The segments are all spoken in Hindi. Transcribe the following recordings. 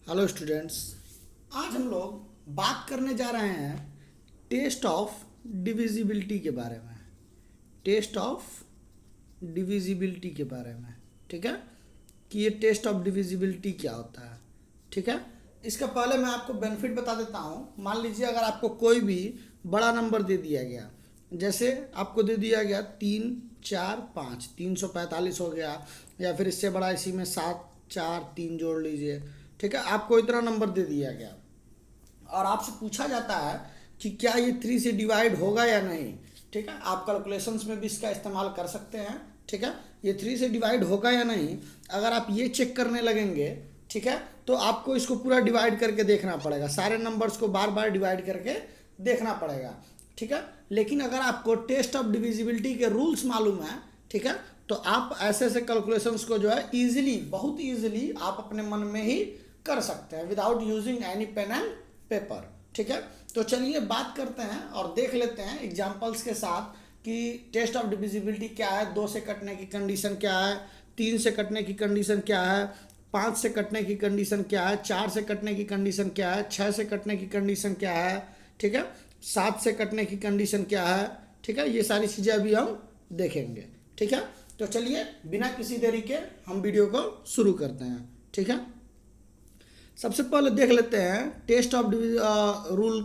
Hello students. आज हम लोग बात करने जा रहे हैं टेस्ट ऑफ डिविजिबिलिटी के बारे में। टेस्ट ऑफ डिविजिबिलिटी के बारे में, ठीक है, कि ये टेस्ट ऑफ डिविजिबिलिटी क्या होता है। ठीक है, इसका पहले मैं आपको बेनिफिट बता देता हूँ। मान लीजिए अगर आपको कोई भी बड़ा नंबर दे दिया गया, जैसे आपको दे दिया गया 3, 4, 5, 345 हो गया, या फिर इससे बड़ा इसी में 7, 4, 3 जोड़ लीजिए। ठीक है, आपको इतना नंबर दे दिया गया और आपसे पूछा जाता है कि क्या ये 3 से डिवाइड होगा या नहीं। ठीक है, आप कैलकुलेशंस में भी इसका इस्तेमाल कर सकते हैं। ठीक है, ये 3 से डिवाइड होगा या नहीं, अगर आप ये चेक करने लगेंगे, ठीक है, तो आपको इसको पूरा डिवाइड करके देखना पड़ेगा, सारे नंबर्स को बार बार डिवाइड करके देखना पड़ेगा। ठीक है, लेकिन अगर आपको टेस्ट ऑफ डिविजिबिलिटी के रूल्स मालूम है, ठीक है, तो आप ऐसे ऐसे कैलकुलेशंस को जो है इजीली, बहुत इजीली आप अपने मन में ही कर सकते हैं without using any pen and paper. ठीक है, तो चलिए बात करते हैं और देख लेते हैं एग्जांपल्स के साथ कि टेस्ट ऑफ डिविजिबिलिटी क्या है, 2 से कटने की कंडीशन क्या है, 3 से कटने की कंडीशन क्या है, 5 से कटने की कंडीशन क्या है, 4 से कटने की कंडीशन क्या है, 6 से कटने की कंडीशन क्या है, ठीक है, 7 से कटने की कंडीशन क्या है। ठीक है, ये सारी चीज़ें अभी हम देखेंगे। ठीक है, तो चलिए बिना किसी देरी के हम वीडियो को शुरू करते हैं। ठीक है, सबसे पहले देख लेते हैं टेस्ट ऑफ रूल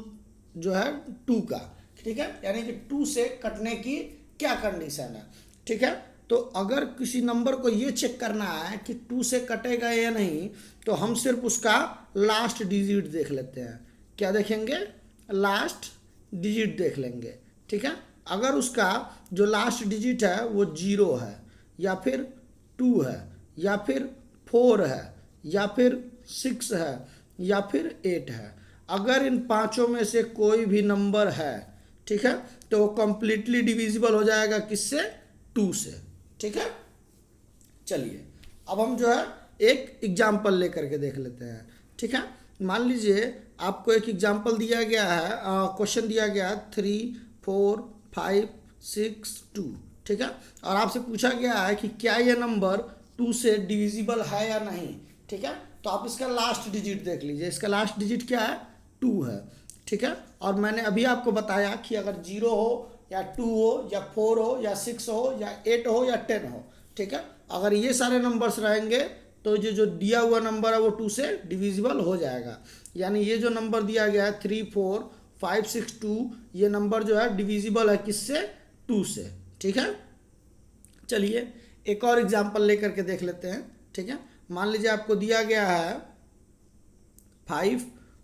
जो है 2 का। ठीक है, यानी कि 2 से कटने की क्या कंडीशन है। ठीक है, तो अगर किसी नंबर को ये चेक करना है कि 2 से कटेगा या नहीं, तो हम सिर्फ उसका लास्ट डिजिट देख लेते हैं। क्या देखेंगे? लास्ट डिजिट देख लेंगे। ठीक है, अगर उसका जो लास्ट डिजिट है वो 0 है, या फिर 2 है, या फिर 4 है, या फिर 6 है, या फिर 8 है, अगर इन पांचों में से कोई भी नंबर है, ठीक है, तो वो कंप्लीटली डिविजिबल हो जाएगा किससे? 2 से। ठीक है, चलिए अब हम जो है एक एग्जाम्पल लेकर के देख लेते हैं। ठीक है, मान लीजिए आपको एक एग्जाम्पल दिया गया है, क्वेश्चन दिया गया 3, 4, 5, 6, 2। ठीक है, और आपसे पूछा गया है कि क्या यह नंबर 2 से डिविजिबल है या नहीं। ठीक है, तो आप इसका लास्ट डिजिट देख लीजिए। इसका लास्ट डिजिट क्या है? 2 है। ठीक है, और मैंने अभी आपको बताया कि अगर 0 हो या 2 हो या 4 हो या 6 हो या 8 हो या 10 हो, ठीक है, अगर ये सारे नंबर्स रहेंगे तो जो जो दिया हुआ नंबर है वो 2 से डिविजिबल हो जाएगा। यानी ये जो नंबर दिया गया है 3, 4, 5, 6, 2, ये नंबर जो है डिविजिबल है किससे? 2 से। ठीक है, चलिए एक और एग्जाम्पल लेकर के देख लेते हैं। ठीक है, मान लीजिए आपको दिया गया है 5,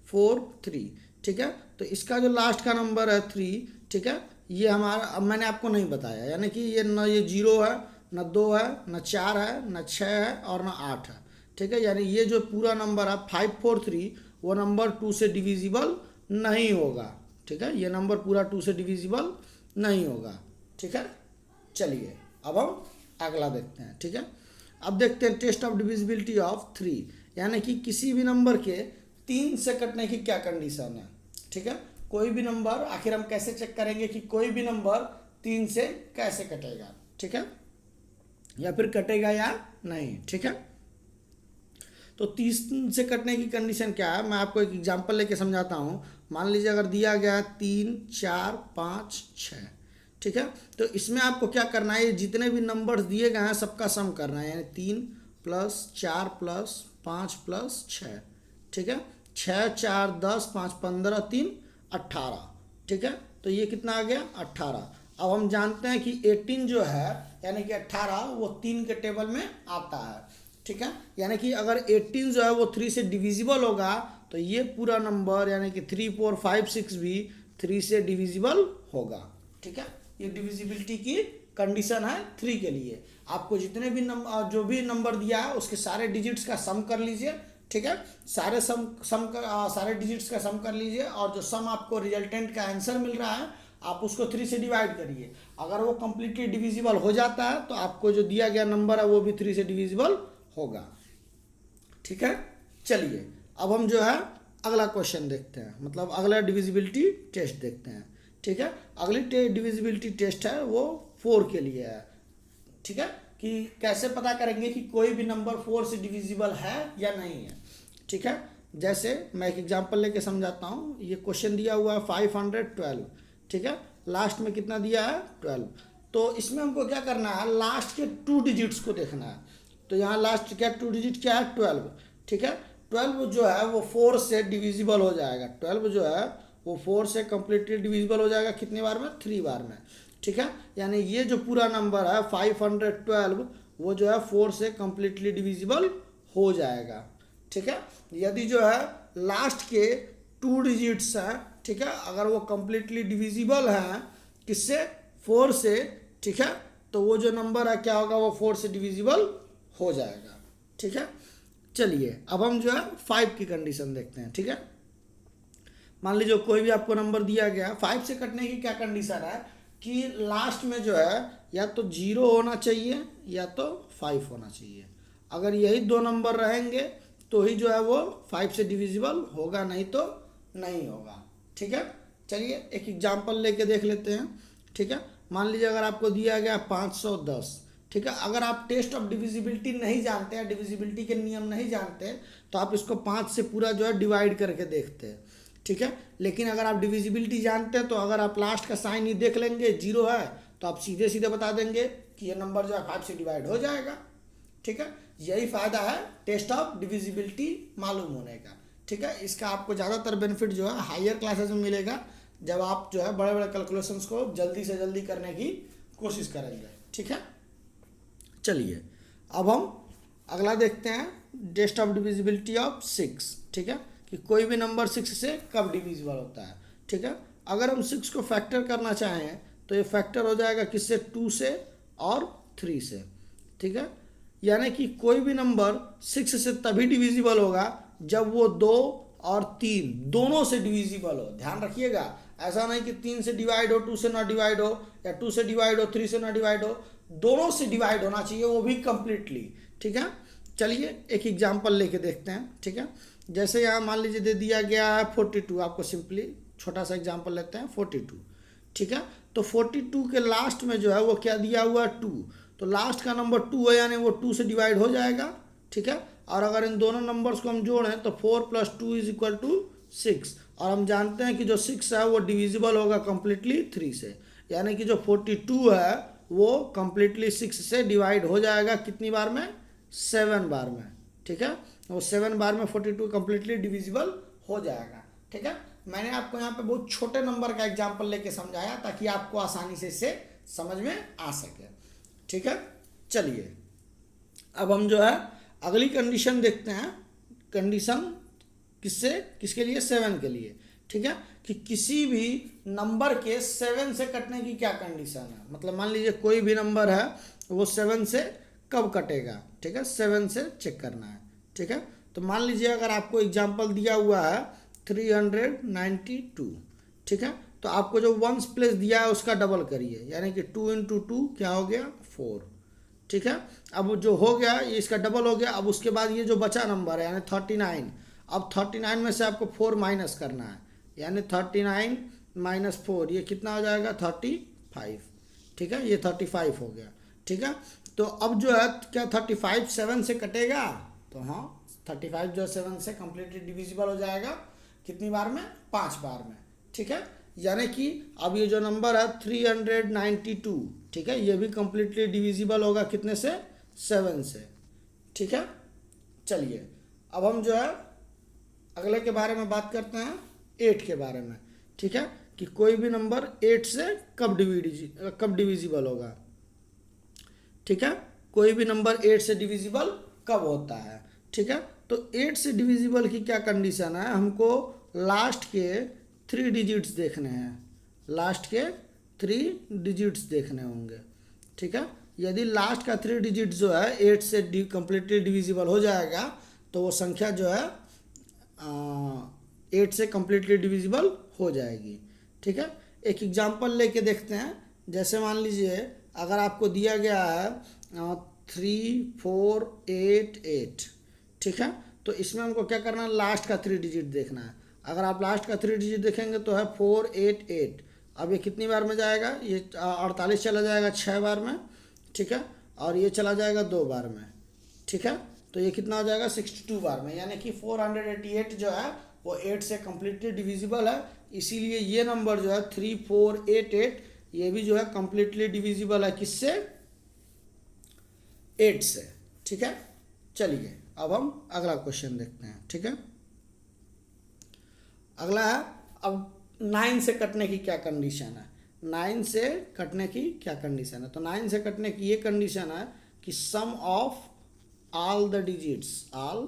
4, 3। ठीक है, तो इसका जो लास्ट का नंबर है 3, ठीक है, ये हमारा, अब मैंने आपको नहीं बताया, यानी कि ये न ये 0 है, न 2 है, न 4 है, न 6 है और न 8 है। ठीक है, यानी ये जो पूरा नंबर है 5, 4, 3, वो नंबर 2 से डिविजिबल नहीं होगा। ठीक है, ये नंबर पूरा 2 से डिविजिबल नहीं होगा। ठीक है, चलिए अब हम अगला देखते हैं। ठीक है, अब देखते हैं टेस्ट ऑफ डिविजिबिलिटी ऑफ 3, यानी कि किसी भी नंबर के 3 से कटने की क्या कंडीशन है। ठीक है, कोई भी नंबर, आखिर हम कैसे चेक करेंगे कि कोई भी नंबर 3 से कैसे कटेगा। ठीक है, या फिर कटेगा या नहीं। ठीक है, तो 30 से कटने की कंडीशन क्या है, मैं आपको एक एग्जांपल लेके समझाता हूँ। मान लीजिए अगर दिया गया 3, 4, 5, 6। ठीक है, तो इसमें आपको क्या करना है, ये जितने भी नंबर्स दिए गए हैं सबका सम करना है, यानी 3 + 4 + 5 + 6। ठीक है, 6, 4, 10, 5, 15, 3, 18। ठीक है, तो ये कितना आ गया? 18। अब हम जानते हैं कि 18 जो है, यानी कि 18, वो 3 के टेबल में आता है। ठीक है, यानी कि अगर 18 जो है वो 3 से डिविजिबल होगा, तो ये पूरा नंबर यानी कि 3, 4, 5, 6 भी 3 से डिविजिबल होगा। ठीक है, ये डिविजिबिलिटी की कंडीशन है 3 के लिए। आपको जितने भी नंबर, जो भी नंबर दिया है उसके सारे डिजिट्स का सम कर लीजिए। ठीक है, सारे डिजिट्स का सम कर लीजिए, और जो सम आपको रिजल्टेंट का आंसर मिल रहा है आप उसको 3 से डिवाइड करिए। अगर वो कंप्लीटली डिविजिबल हो जाता है तो आपको जो दिया गया नंबर है वो भी 3 से डिविजिबल होगा। ठीक है, चलिए अब हम जो है अगला क्वेश्चन देखते हैं, मतलब अगला डिविजिबिलिटी टेस्ट देखते हैं। ठीक है, अगली डिविजिबिलिटी टेस्ट है वो 4 के लिए है। ठीक है, कि कैसे पता करेंगे कि कोई भी नंबर 4 से डिविजिबल है या नहीं है। ठीक है, जैसे मैं एक एग्जांपल लेके समझाता हूँ। ये क्वेश्चन दिया हुआ है 512, ठीक है, लास्ट में कितना दिया है 12। तो इसमें हमको क्या करना है, लास्ट के 2 डिजिट्स को देखना है। तो यहाँ लास्ट क्या 2 डिजिट क्या है 12, ठीक है। 12 जो है वो 4 से डिविजिबल हो जाएगा। 12 जो है वो 4 से कम्प्लीटली डिविजिबल हो जाएगा कितनी बार में, 3 बार में, ठीक है। यानी ये जो पूरा नंबर है 512 वो जो है 4 से कम्प्लीटली डिविजिबल हो जाएगा, ठीक है। यदि जो है लास्ट के 2 डिजिट्स हैं, ठीक है, अगर वो कम्प्लीटली डिविजिबल हैं किससे, 4 से, ठीक है, तो वो जो नंबर है क्या होगा, वो 4 से डिविजिबल हो जाएगा, ठीक है। चलिए अब हम जो है 5 की कंडीशन देखते हैं, ठीक है। मान लीजिए कोई भी आपको नंबर दिया गया, 5 से कटने की क्या कंडीशन है कि लास्ट में जो है या तो 0 होना चाहिए या तो 5 होना चाहिए। अगर यही 2 नंबर रहेंगे तो ही जो है वो 5 से डिविजिबल होगा, नहीं तो नहीं होगा, ठीक है। चलिए एक एग्जांपल लेके देख लेते हैं, ठीक है। मान लीजिए अगर आपको दिया गया 510, ठीक है। अगर आप टेस्ट ऑफ डिविजिबिलिटी नहीं जानते हैं, डिविजिबिलिटी के नियम नहीं जानते, तो आप इसको 5 से पूरा जो है डिवाइड करके देखते हैं, ठीक है। लेकिन अगर आप डिविजिबिलिटी जानते हैं तो अगर आप लास्ट का साइन ही देख लेंगे 0 है तो आप सीधे सीधे बता देंगे कि ये नंबर जो है 5 से डिवाइड हो जाएगा, ठीक है। यही फ़ायदा है टेस्ट ऑफ डिविजिबिलिटी मालूम होने का, ठीक है। इसका आपको ज़्यादातर बेनिफिट जो है हायर क्लासेस में मिलेगा, जब आप जो है बड़े बड़े कैलकुलेशंस को जल्दी से जल्दी करने की कोशिश करेंगे, ठीक है। चलिए अब हम अगला देखते हैं, टेस्ट ऑफ डिविजिबिलिटी ऑफ 6, ठीक है, कि कोई भी नंबर 6 से कब डिविजिबल होता है, ठीक है। अगर हम 6 को फैक्टर करना चाहें तो ये फैक्टर हो जाएगा किससे, 2 से और 3 से, ठीक है। यानी कि कोई भी नंबर 6 से तभी डिविजिबल होगा जब वो 2 और 3 दोनों से डिविजिबल हो। ध्यान रखिएगा, ऐसा नहीं कि 3 से डिवाइड हो 2 से ना डिवाइड हो, या 2 से डिवाइड हो 3 से ना डिवाइड हो, दोनों से डिवाइड होना चाहिए, वो भी कंप्लीटली, ठीक है। चलिए एक एग्जांपल लेके देखते हैं, ठीक है। जैसे यहाँ मान लीजिए दे दिया गया है 42, आपको सिंपली छोटा सा एग्जांपल लेते हैं 42, ठीक है। तो 42 के लास्ट में जो है वो क्या दिया हुआ है 2, तो लास्ट का नंबर 2 है यानी वो 2 से डिवाइड हो जाएगा, ठीक है। और अगर इन दोनों नंबर्स को हम जोड़ें तो 4 + 2 = 6, और हम जानते हैं कि जो 6 है वो डिविजिबल होगा कम्प्लीटली 3 से, यानी कि जो 42 है वो कम्प्लीटली 6 से डिवाइड हो जाएगा कितनी बार में, 7 बार में, ठीक है। वो 7 बार में 42 कम्प्लीटली डिविजिबल हो जाएगा, ठीक है। मैंने आपको यहाँ पे बहुत छोटे नंबर का एग्जांपल लेके समझाया ताकि आपको आसानी से इसे समझ में आ सके, ठीक है। चलिए अब हम जो है अगली कंडीशन देखते हैं। कंडीशन किससे, किसके लिए, 7 के लिए, ठीक है, कि किसी भी नंबर के 7 से कटने की क्या कंडीशन है। मतलब मान लीजिए कोई भी नंबर है वो 7 से कब कटेगा, ठीक है, 7 से चेक करना है, ठीक है। तो मान लीजिए अगर आपको एग्जांपल दिया हुआ है 392, ठीक है, तो आपको जो 1s प्लेस दिया है उसका डबल करिए, यानी कि 2 × 2 क्या हो गया 4, ठीक है। अब जो हो गया ये इसका डबल हो गया। अब उसके बाद ये जो बचा नंबर है यानी 39, अब 39 में से आपको 4 माइनस करना है, यानी 39 - 4 ये कितना हो जाएगा 35, ठीक है, ये 35 हो गया, ठीक है। तो अब जो है क्या 35 7 से कटेगा, तो हाँ 35 जो है 7 से कम्प्लीटली डिविजिबल हो जाएगा कितनी बार में, 5 बार में, ठीक है। यानी कि अब ये जो नंबर है 392, ठीक है, ये भी कम्प्लीटली डिविजिबल होगा कितने से, 7 से, ठीक है। चलिए अब हम जो है अगले के बारे में बात करते हैं, 8 के बारे में, ठीक है, कि कोई भी नंबर 8 से कब डिविजिबल होगा, ठीक है। कोई भी नंबर 8 से डिविजिबल कब होता है, ठीक है। तो 8 से डिविजिबल की क्या कंडीशन है, हमको लास्ट के 3 डिजिट्स देखने हैं, लास्ट के 3 डिजिट्स देखने होंगे, ठीक है। यदि लास्ट का 3 डिजिट जो है 8 से कम्प्लीटली डिविजिबल हो जाएगा तो वो संख्या जो है 8 से कम्प्लीटली डिविजिबल हो जाएगी, ठीक है। एक एग्जांपल लेके देखते हैं। जैसे मान लीजिए अगर आपको दिया गया है 3 4 8 8, ठीक है, तो इसमें हमको क्या करना है, लास्ट का 3 डिजिट देखना है। अगर आप लास्ट का 3 डिजिट देखेंगे तो है 4 8 8। अब ये कितनी बार में जाएगा, ये 48 चला जाएगा 6 बार में, ठीक है, और ये चला जाएगा 2 बार में, ठीक है। तो ये कितना हो जाएगा 62 बार में, यानी कि 488 जो है वो 8 से कम्प्लीटली डिविजिबल है। इसीलिए ये नंबर जो है 3488 ये भी जो है कम्प्लीटली डिविजिबल है किससे, 8 से। ठीक है, चलिए अब हम अगला क्वेश्चन देखते हैं। ठीक है, अगला है अब 9 से कटने की क्या कंडीशन है। 9 से कटने की क्या कंडीशन है, तो 9 से कटने की ये कंडीशन है कि सम of all the digits are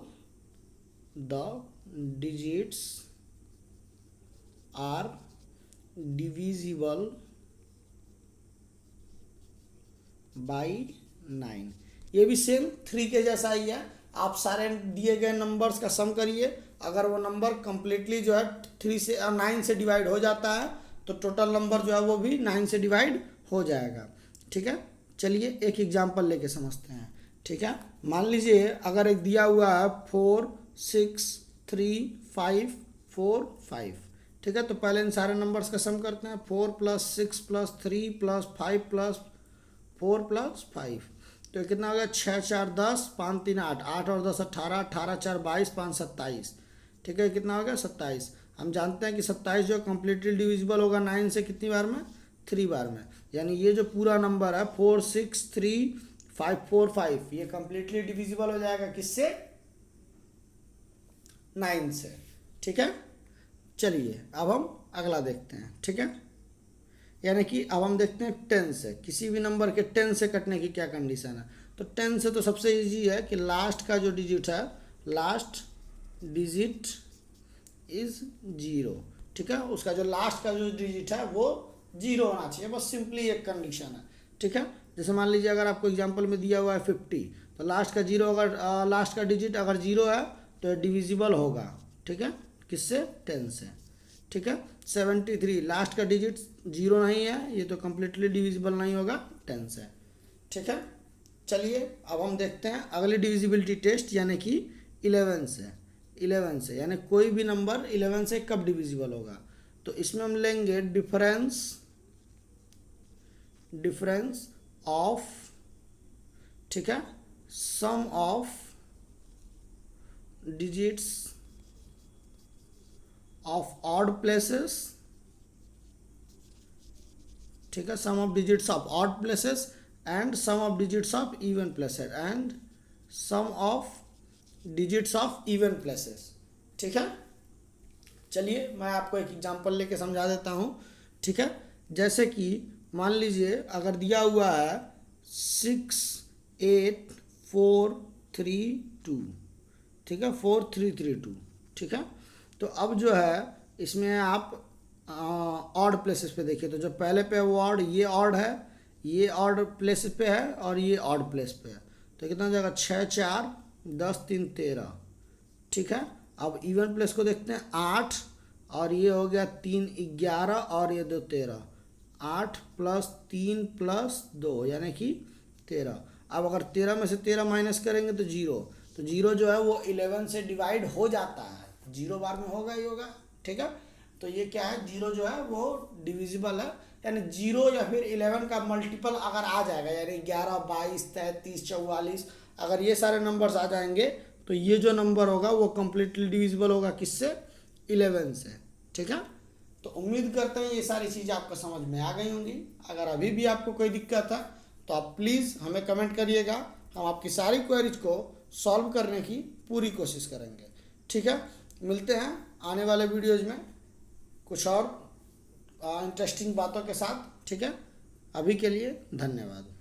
divisible by 9। ये भी सेम 3 के जैसा ही है। आप सारे दिए गए नंबर्स का सम करिए, अगर वो नंबर कंप्लीटली जो है 3 से 9 से डिवाइड हो जाता है तो टोटल नंबर जो है वो भी 9 से डिवाइड हो जाएगा। ठीक है, चलिए एक एग्जांपल लेके समझते हैं। ठीक है, मान लीजिए अगर एक दिया हुआ है 4 6 3 5 4 5। ठीक है, तो पहले इन सारे नंबर्स का सम करते हैं। 4 + 6 + 3 + 5 + 4 + 5, तो कितना हो गया 6 4 10 5 3 8, 8 और 10 18, 18 4 22, 5 27। ठीक है, कितना हो गया 27। हम जानते हैं कि 27 जो कम्प्लीटली डिविजिबल होगा 9 से कितनी बार में, 3 बार में। यानी ये जो पूरा नंबर है 4 6 3 5 4 5 ये कम्प्लीटली डिविजिबल हो जाएगा किससे, 9 से। ठीक है, चलिए अब हम अगला देखते हैं। ठीक है, यानी कि अब हम देखते हैं 10 से, किसी भी नंबर के 10 से कटने की क्या कंडीशन है। तो 10 से तो सबसे इजी है कि लास्ट का जो डिजिट है, लास्ट डिजिट इज 0। ठीक है, उसका जो लास्ट का जो डिजिट है वो 0 होना चाहिए, बस सिंपली एक कंडीशन है। ठीक है, जैसे मान लीजिए अगर आपको एग्जांपल में दिया हुआ है 50, तो लास्ट का 0 अगर लास्ट का डिजिट अगर 0 है तो डिविजिबल होगा। ठीक है, किससे, 10 से। ठीक है, 73 लास्ट का डिजिट 0 नहीं है, ये तो कम्प्लीटली डिविजिबल नहीं होगा 10 से। ठीक है, चलिए अब हम देखते हैं अगली डिविजिबिलिटी टेस्ट, यानी कि 11 से। 11 से यानी कोई भी नंबर 11 से कब डिविजिबल होगा, तो इसमें हम लेंगे डिफरेंस ऑफ, ठीक है, sum of digits of odd places. ठीक है, sum of digits of odd places and sum of digits of even places and sum of digits of even places. ठीक है, चलिए मैं आपको एक एग्जांपल लेके समझा देता हूँ। ठीक है, जैसे कि मान लीजिए अगर दिया हुआ है 6 8 4 3 2। ठीक है, 4 3 3 2। ठीक है, तो अब जो है इसमें आप ऑड प्लेसेस पे देखिए, तो जो पहले पे है वो ऑड, ये ऑड है, ये ऑड प्लेस पे है और ये ऑड प्लेस पे है। तो कितना हो जाएगा 6 4 10 3 13। ठीक है, अब इवन प्लेस को देखते हैं 8 और ये हो गया 3 11 और ये 2 13। 8 + 3 + 2 यानी कि 13। अब अगर 13 में से 13 माइनस करेंगे तो 0, तो 0 जो है वो 11 से डिवाइड हो जाता है, 0 बार में होगा ही होगा। ठीक है, तो ये क्या है, 0 जो है वो डिविजिबल है, यानी 0 या फिर 11 का मल्टीपल अगर आ जाएगा, यानी 11 22 33 44 अगर ये सारे नंबर्स आ जाएंगे तो ये जो नंबर होगा वो कम्प्लीटली डिविजिबल होगा किससे, 11 से। ठीक है, तो उम्मीद करते हैं ये सारी चीज़ें आपको समझ में आ गई होंगी। अगर अभी भी आपको कोई दिक्कत है तो आप प्लीज़ हमें कमेंट करिएगा, हम आपकी सारी क्वेरीज को सॉल्व करने की पूरी कोशिश करेंगे। ठीक है, मिलते हैं आने वाले वीडियोज़ में कुछ और इंटरेस्टिंग बातों के साथ। ठीक है, अभी के लिए धन्यवाद।